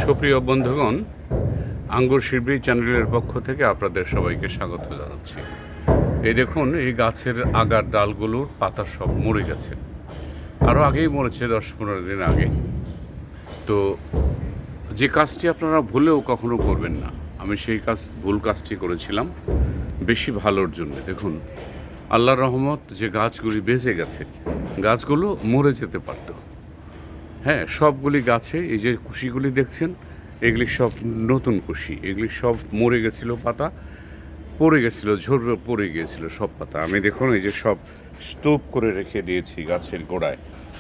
সুপ্রিয় বন্ধুগণ, আঙ্গুর শিল্পী চ্যানেলের পক্ষ থেকে আপনাদের সবাইকে স্বাগত জানাচ্ছি। এই দেখুন, এই গাছের আগার ডালগুলোর পাতা সব মরে গেছে। আরও আগেই মরেছে, 10-15 দিন আগে। তো যে কাজটি আপনারা ভুলেও কখনো করবেন না, আমি সেই ভুল কাজটি করেছিলাম বেশি ভালোর জন্য। দেখুন, আল্লাহর রহমত যে গাছগুলি বেঁচে গেছে, গাছগুলো মরে যেতে পারত। হ্যাঁ, সবগুলি গাছে এই যে কুশিগুলি দেখছেন, এগুলি সব নতুন কুশি। এগুলি সব মরে গেছিলো, পাতা পড়ে গেছিলো, ঝরে পড়ে গিয়েছিল সব পাতা। আমি দেখুন এই যে সব স্তূপ করে রেখে দিয়েছি গাছের গোড়ায়।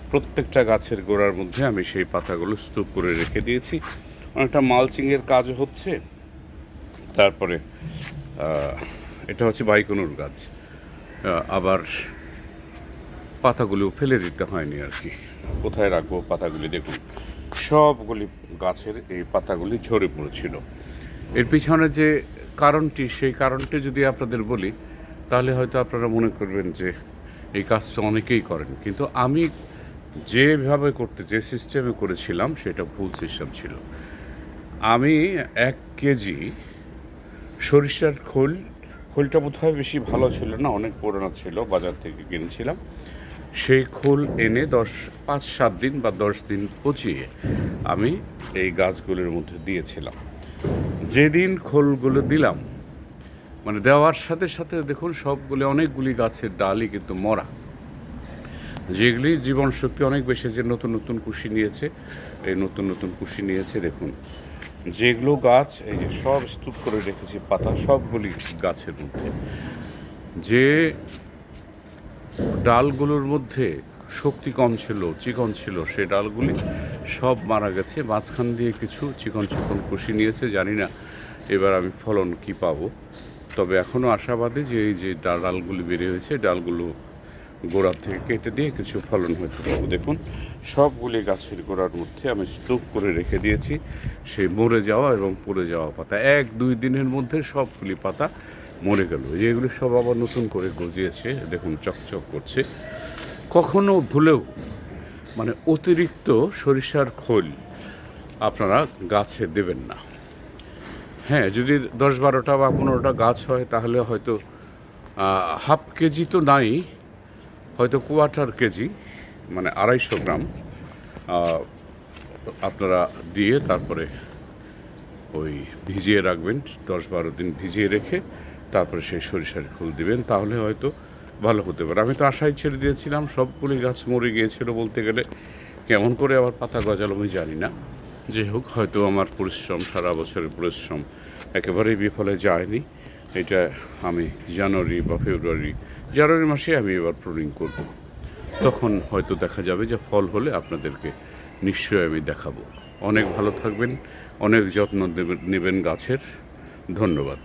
প্রত্যেকটা গাছের গোড়ার মধ্যে আমি সেই পাতাগুলো স্তূপ করে রেখে দিয়েছি। অনেকটা মালচিংয়ের কাজ হচ্ছে। তারপরে এটা হচ্ছে বাইকনুর গাছ। আবার পাতাগুলো ফেলে দিতে হয়নি আর কি। কোথায় রাখবো পাতাগুলি? দেখুন, সবগুলি গাছের এই পাতাগুলি ঝরে পড়েছিল। এর পিছনে যে কারণটি, সেই কারণটি যদি আপনাদের বলি, তাহলে হয়তো আপনারা মনে করবেন যে এই কাজটা অনেকেই করেন, কিন্তু আমি যেভাবে যে সিস্টেমে করেছিলাম সেটা ভুল সিস্টেম ছিল। আমি 1 কেজি সরিষার খোলটা বোধহয় বেশি ভালো ছিল না, অনেক পুরোনো ছিল, বাজার থেকে কিনেছিলাম। সেই খোল এনে 5-7 দিন বা 10 দিন পচিয়ে আমি এই গাছগুলোর মধ্যে দিয়েছিলাম। যেদিন খোলগুলো দিলাম, মানে দেওয়ার সাথে সাথে দেখুন সবগুলো, অনেকগুলি গাছের ডালই কিন্তু মরা, যেগুলি জীবন শক্তি অনেক বেশি, যে নতুন নতুন কুশি নিয়েছে, এই নতুন নতুন কুশি নিয়েছে। দেখুন, যেগুলো গাছ এই যে সব স্তূপ করে রেখেছি পাতা, সবগুলি গাছের মধ্যে যে ডালগুলোর মধ্যে শক্তি কম ছিল, চিকন ছিল, সেই ডালগুলি সব মারা গেছে। মাঝখান দিয়ে কিছু চিকন চিকন কুশি নিয়েছে। জানি না এবার আমি ফলন কি পাবো, তবে এখনও আশাবাদী যে এই যে ডালগুলি বেড়ে হয়েছে, ডালগুলো গোড়ার থেকে কেটে দিয়ে কিছু ফলন হতে পারবো। দেখুন, সবগুলি গাছের গোড়ার মধ্যে আমি স্তূপ করে রেখে দিয়েছি সেই মরে যাওয়া এবং পড়ে যাওয়া পাতা। 1-2 দিনের মধ্যে সবগুলি পাতা মরে গেল। যেগুলি সব আবার নতুন করে গজিয়েছে, দেখুন চকচক করছে। কখনো ভুলেও মানে অতিরিক্ত সরিষার খোল আপনারা গাছে দেবেন না। হ্যাঁ, যদি 10-12টা বা 15টা গাছ হয়, তাহলে হয়তো হাফ কেজি তো নাই, হয়তো 1/4 কেজি, মানে 250 গ্রাম আপনারা দিয়ে তারপরে ওই ভিজিয়ে রাখবেন। 10-12 দিন ভিজিয়ে রেখে তারপরে সেই সরিষার খোল দিবেন, তাহলে হয়তো ভালো হতে পারে। আমি তো আশায় ছেড়ে দিয়েছিলাম, সবগুলি গাছ মরে গিয়েছিল বলতে গেলে। কেমন করে আবার পাতা গজালো আমি জানি না। যাই হোক, হয়তো আমার পরিশ্রম, সারা বছরের পরিশ্রম একেবারেই বিফলে যায়নি। এটা আমি জানুয়ারি মাসে আমি এবার প্রুনিং করব। তখন হয়তো দেখা যাবে যে ফল হলে আপনাদেরকে নিশ্চয়ই আমি দেখাবো। অনেক ভালো থাকবেন, অনেক যত্ন নেবেন গাছের। ধন্যবাদ।